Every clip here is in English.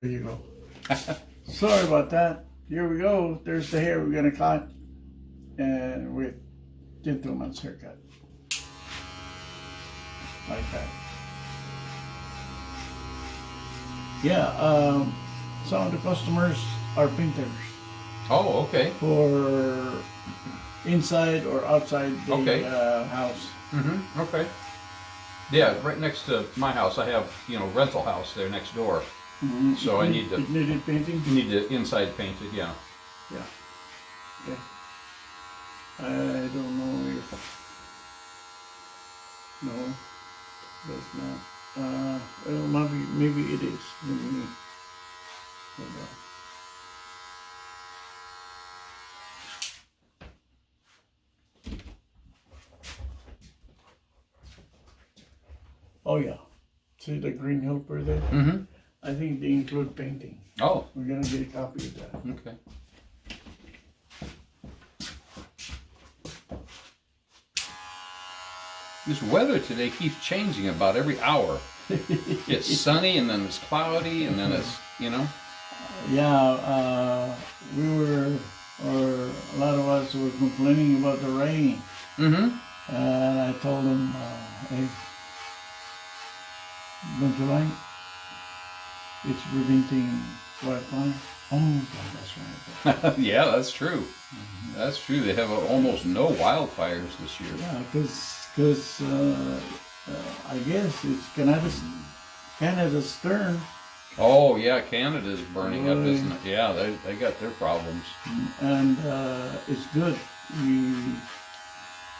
There you go. Sorry about that. Here we go. There's the hair we're gonna cut, and with gentleman's haircut, like that. Yeah. Some of the customers are painters Oh, okay. for inside or outside the Okay. House. Mm-hmm. Okay. Yeah, right next to my house, I have, rental house there next door. Mm-hmm. So I need to- It needed painting. You need the inside painted, yeah. Yeah. Okay. I don't know if no, that's not. Well, maybe it is. Maybe. Hold on. Oh yeah. See the green helper there? Mm-hmm. I think they include painting. Oh, We're gonna get a copy of that. okay. This weather today keeps changing about every hour. It's sunny and then it's cloudy and then it's, Yeah, we were, or a lot of us were complaining about the rain, Mm-hmm. and I told them, hey, don't you like? It's preventing wildfire. Oh, God, that's right. Yeah, that's true. That's true. They have almost no wildfires this year. Yeah, because I guess it's Canada's turn, Oh, yeah, Canada's burning up, isn't it? Yeah, they got their problems. and it's good.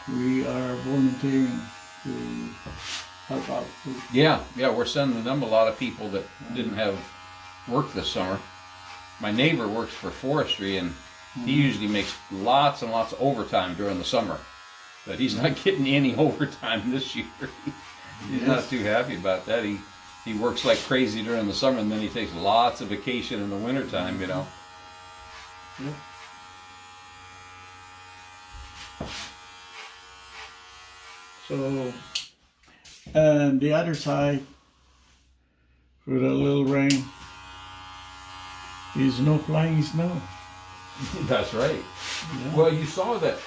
We are volunteering to help out too. Yeah, we're sending them a lot of people that didn't have work this summer. My neighbor works for forestry, and he usually makes lots and lots of overtime during the summer. But he's not getting any overtime this year. He's not too happy about that. He works like crazy during the summer, and then he takes lots of vacation in the wintertime, Yep. So, and the other side, for the little rain, is no flying snow. That's right. Yeah. Well, you saw that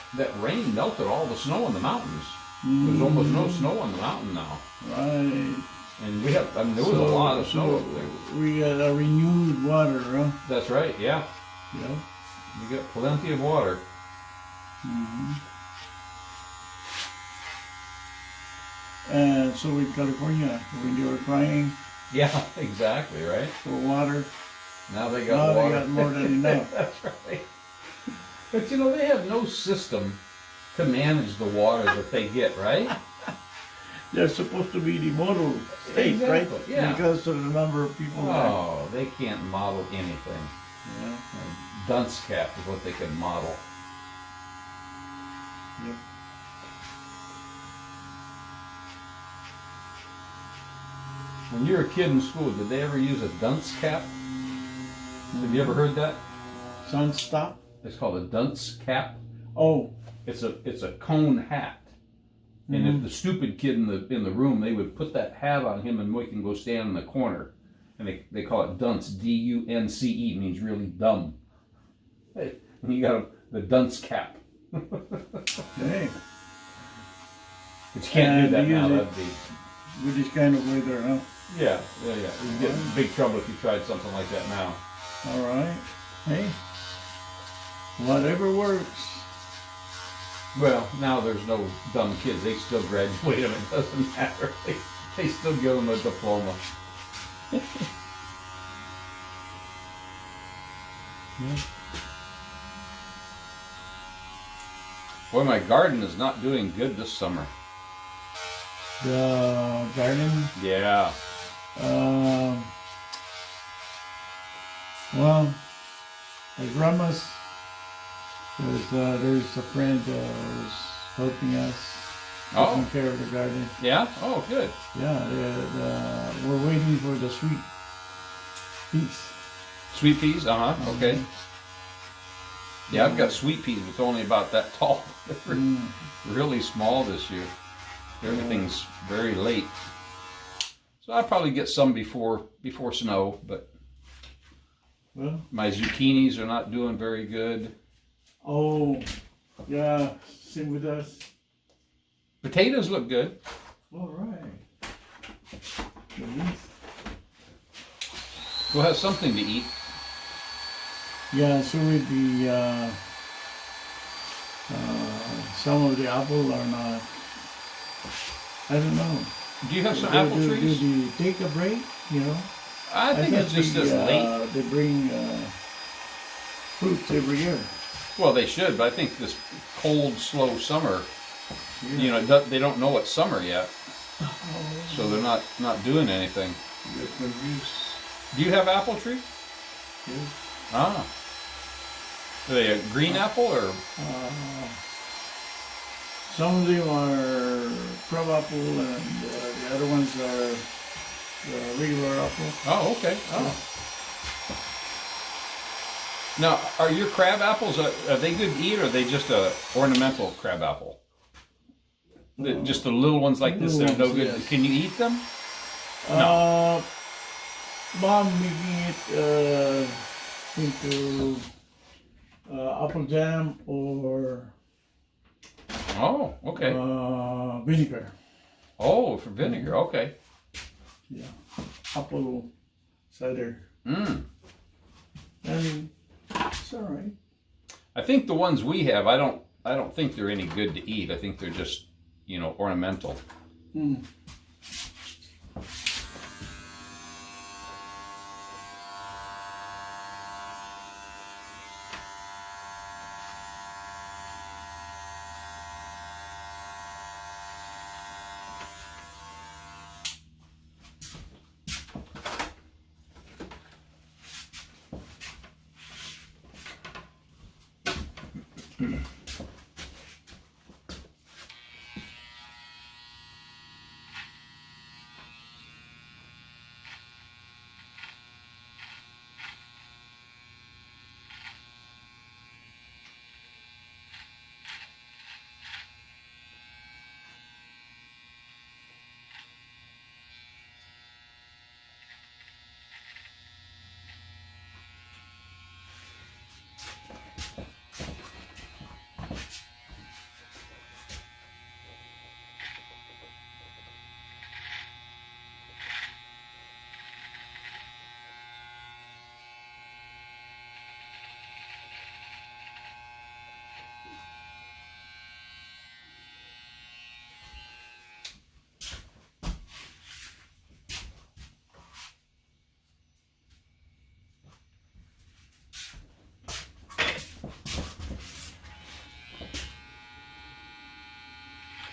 rain melted all the snow in the mountains. There's almost no snow on the mountain now. Right. And there was a lot of snow up there. We got a renewed water, huh? That's right, yeah. Yeah. You got plenty of water. Mm-hmm. And so in California, when they were crying Yeah, exactly, right? for water, Now they now got they water. got more than enough. That's right. But they have no system to manage the water that they get, right? They're supposed to be the model state, right? Exactly, yeah. Because of the number of people there. Oh, they can't model anything. Yeah. Dunce cap is what they can model. Yep. When you were a kid in school, did they ever use a dunce cap? Have you ever heard that? Sun stop. It's called a dunce cap. Oh, It's a cone hat. And if the stupid kid in the room, they would put that hat on him and make him go stand in the corner. And they call it dunce, D-U-N-C-E, means really dumb. Hey, and you got the dunce cap. hey, But you can't do that use now. it. That'd be with this kind of weather, huh? yeah. You'd get in big trouble if you tried something like that now. All right. Hey, whatever works. Well, now there's no dumb kids. They still graduate them. It doesn't matter. They still give them a diploma. Yeah. Boy, my garden is not doing good this summer. The garden. Yeah. Well, at grandma's, there's a friend who's helping us taking Oh, care of the garden. yeah? Oh, good. Yeah, we're waiting for the sweet peas. Sweet peas? Uh-huh. Okay. Yeah, I've got sweet peas, but it's only about that tall. They're really small this year. Everything's very late. So I'll probably get some before snow, but Well, My zucchinis are not doing very good. oh, yeah, same with us. Potatoes look good. All right. Nice. We'll have something to eat. Yeah, so with the some of the apple are not. I don't know. Do you have some apple do trees? they take a break? You know. I think it's just this late. They bring fruits every year. Well, they should, but I think this cold, slow summer, Yeah. you know, they don't know it's summer yet, so they're not doing anything. Get confused. Do you have apple tree? Yes. Ah. Are they a green apple or? Some of them are crab apple, and the other ones are the regular apple. Oh, okay. Oh. Now, are your crab apples, are they good to eat, or are they just a ornamental crab apple? Just the little ones like this that are no Little good. ones, yes. Can you eat them? No. Mom making it into apple jam or Oh, okay. vinegar. Oh, for vinegar. Okay. Yeah, apple cider, Mm. and it's all right. I think the ones we have, I don't think they're any good to eat. I think they're just, you know, ornamental. Mm.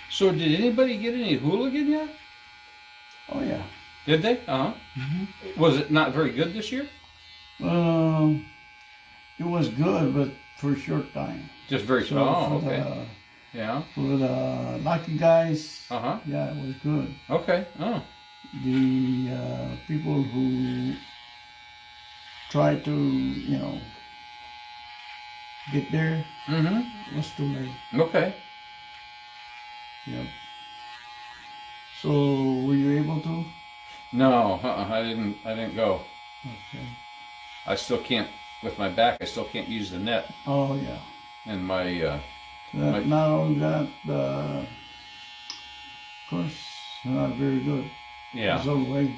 So did anybody get any hooligan yet? Oh yeah. Did they? Uh-huh. Was it not very good this year? It was good, but for a short time. Just very So oh, for okay. Yeah. For the lucky guys, Uh-huh. yeah, it was good. Okay. Oh. The people who try to, get there, Mm-hmm. it was too late. Okay. Yep. So were you able to? No, I didn't go. Okay. I still can't with my back. I still can't use the net, Oh yeah. and my Right. Not only that, the course not very good. yeah. There's always,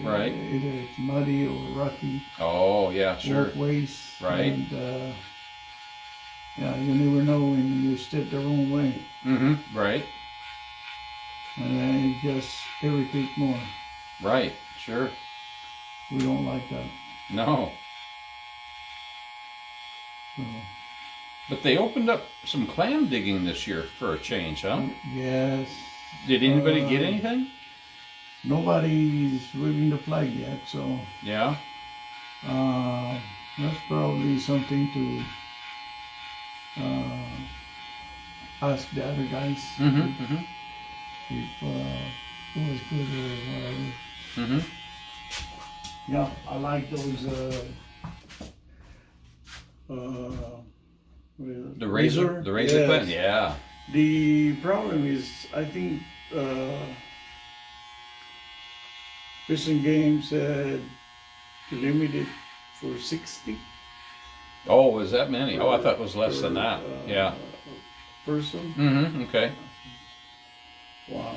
Right. Either it's muddy or rocky. Oh yeah, sure. Both ways. Right. And yeah, you never know when you step the wrong way, Mm-hmm. Right. and then it just irritate more. Right. Sure. We don't like that. No. So, But they opened up some clam digging this year for a change, huh? yes. Did anybody get anything? Nobody's waving the flag yet, so Yeah. that's probably something to ask the other guys Mm-hmm. Mm-hmm. if it was good or whatever. Mm-hmm. Yeah, I like those. The razor Yes. clam. Yeah. The problem is, I think Fish and Game said limited for 60 Oh, was that many? Oh, I thought it was less than that. Yeah. person. Mm-hmm. Okay. Wow.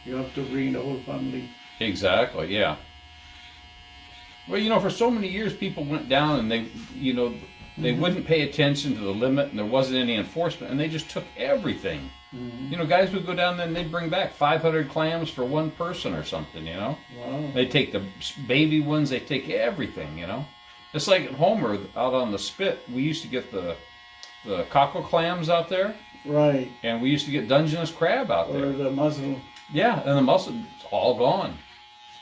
You have to bring the whole family. Exactly. Yeah. Well, you know, for so many years, people went down and they, you know, they wouldn't pay attention to the limit, and there wasn't any enforcement, and they just took everything. You know, guys would go down there and they'd bring back 500 clams for one person or something. You know, Wow. they take the baby ones, they take everything. You know, it's like at Homer out on the spit. We used to get the cockle clams out there, Right. and we used to get Dungeness crab out Or there. the mussel. Yeah, and the mussel, it's all gone.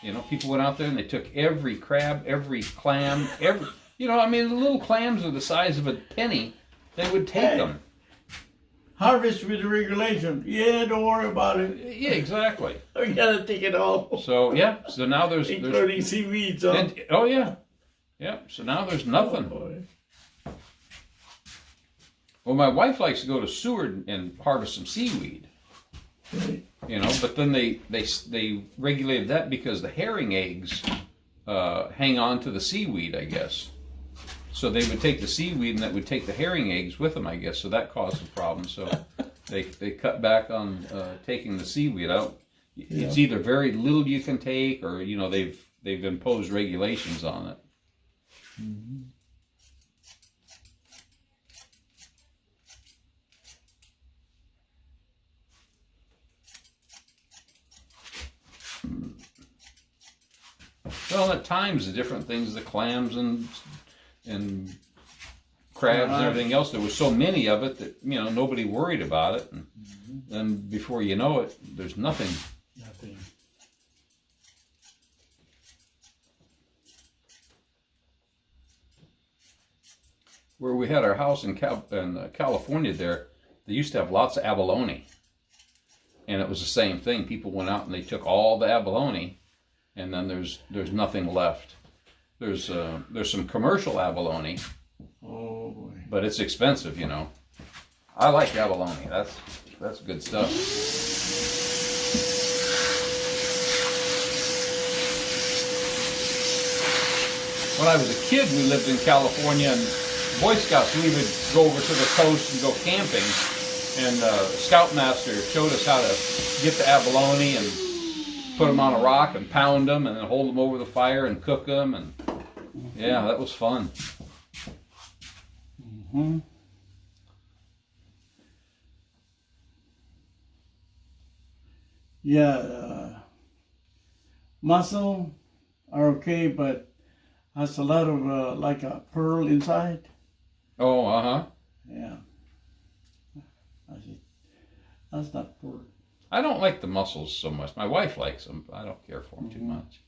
You know, people went out there and they took every crab, every clam, every. You know, I mean, the little clams are the size of a penny. They would take Hey. them. Harvest with the regulation. Yeah, don't worry about it. Yeah, exactly. We gotta take it all. So yeah, so now there's Including seaweeds. Huh? oh yeah, yeah. So now there's nothing. Oh, boy. Well, my wife likes to go to Seward and harvest some seaweed. Right. You know, but then they regulated that because the herring eggs hang on to the seaweed, I guess. So they would take the seaweed and that would take the herring eggs with them, I guess. So that caused a problem. So they cut back on taking the seaweed out. It's either very little you can take, or you know they've imposed regulations on it. Well, at times the different things, the clams and crabs and everything else, there was so many of it that you know nobody worried about it, and then before you know it, there's nothing. Nothing. Where we had our house in California, there they used to have lots of abalone, and it was the same thing. People went out and they took all the abalone, and then there's nothing left. There's some commercial abalone, Oh boy. but it's expensive, you know. I like abalone. That's good stuff. When I was a kid, we lived in California, and Boy Scouts, we would go over to the coast and go camping, and Scoutmaster showed us how to get the abalone and put them on a rock and pound them and then hold them over the fire and cook them, and yeah, that was fun. Hmm. Yeah, mussel are okay, but has a lot of like a pearl inside. Oh, uh-huh. Yeah. That's not pearl. I don't like the mussels so much. My wife likes them, but I don't care for them too much.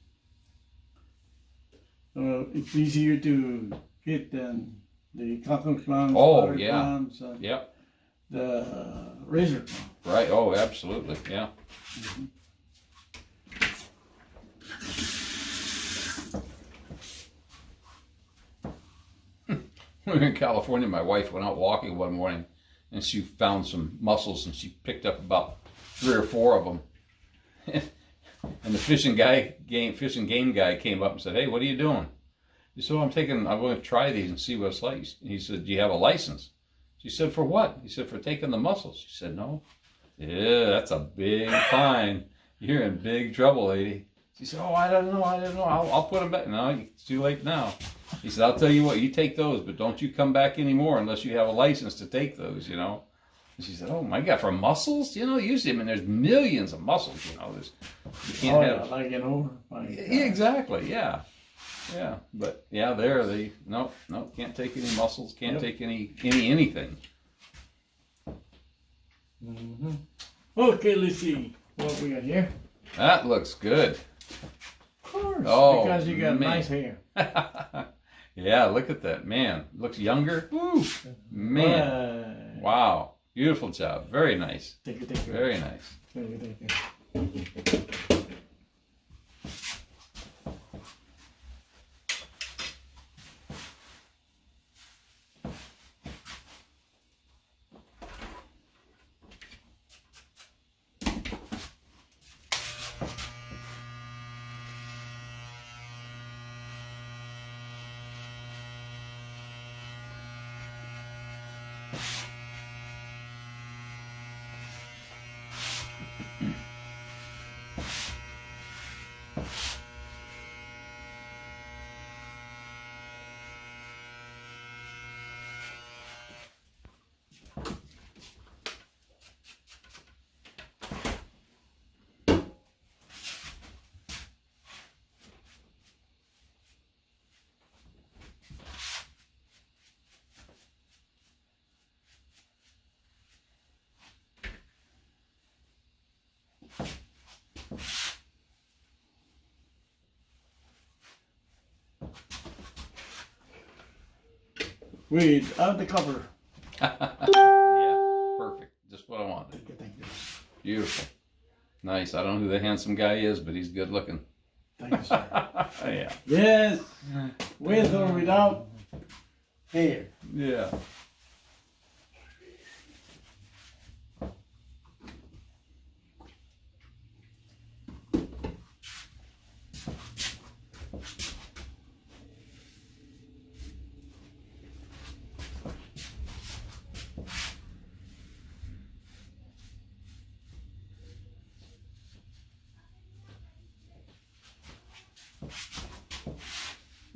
It's easier to get than the cockle clams, Oh, butter yeah. clams, Yep, the razor clam. right. Oh, absolutely, yeah. When we were in California, my wife went out walking one morning, and she found some mussels, and she picked up about 3 or 4 of them. And the fishing game guy came up and said, "Hey, what are you doing?" He said, I'm going to try these and see what it's like. He said, "Do you have a license?" She said, "For what?" He said, "For taking the mussels." She said, "No." "Yeah, that's a big fine. You're in big trouble, lady." She said, "Oh, I don't know. I'll put them back." "No, it's too late now." He said, "I'll tell you what, you take those, but don't you come back anymore unless you have a license to take those, you know." And she said, "Oh my God, for mussels? You know, usually, I mean, there's millions of mussels, you know. You can't have." Yeah, like an over. Yeah, exactly, yeah. Yeah, but yeah, no, can't take any mussels, can't take any anything. Mm-hmm. Okay, let's see what we got here. That looks good. Of course, Oh, because you got man. nice hair. Yeah, look at that, man. Looks younger. Woo, man. Wow, beautiful job. Very nice. Thank you. Very nice. Thank you. Without the cover. Yeah, perfect. Just what I wanted. Thank you, thank you. Beautiful. Nice. I don't know who the handsome guy is, but he's good looking. Thank you, sir. Yeah. Yes, with or without hair. Yeah.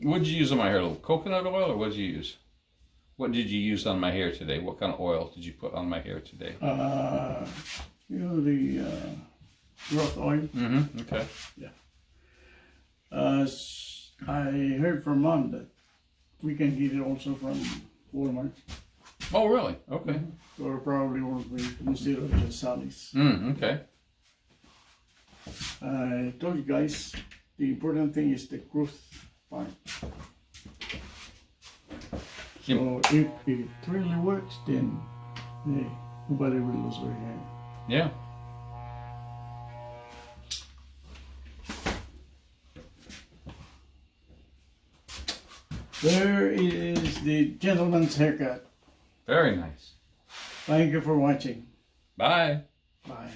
What did you use on my hair? A little coconut oil, or what did you use? What did you use on my hair today? What kind of oil did you put on my hair today? You know, the growth oil. Mm-hmm. Okay. I heard from Mom that we can get it also from Walmart. Oh, really? Okay. Or probably won't be instead of just Sally's. Okay. I told you guys, the important thing is the growth part. So if it really works, then hey, nobody will lose their hair. Yeah. There is the gentleman's haircut. Very nice. Thank you for watching. Bye. Bye.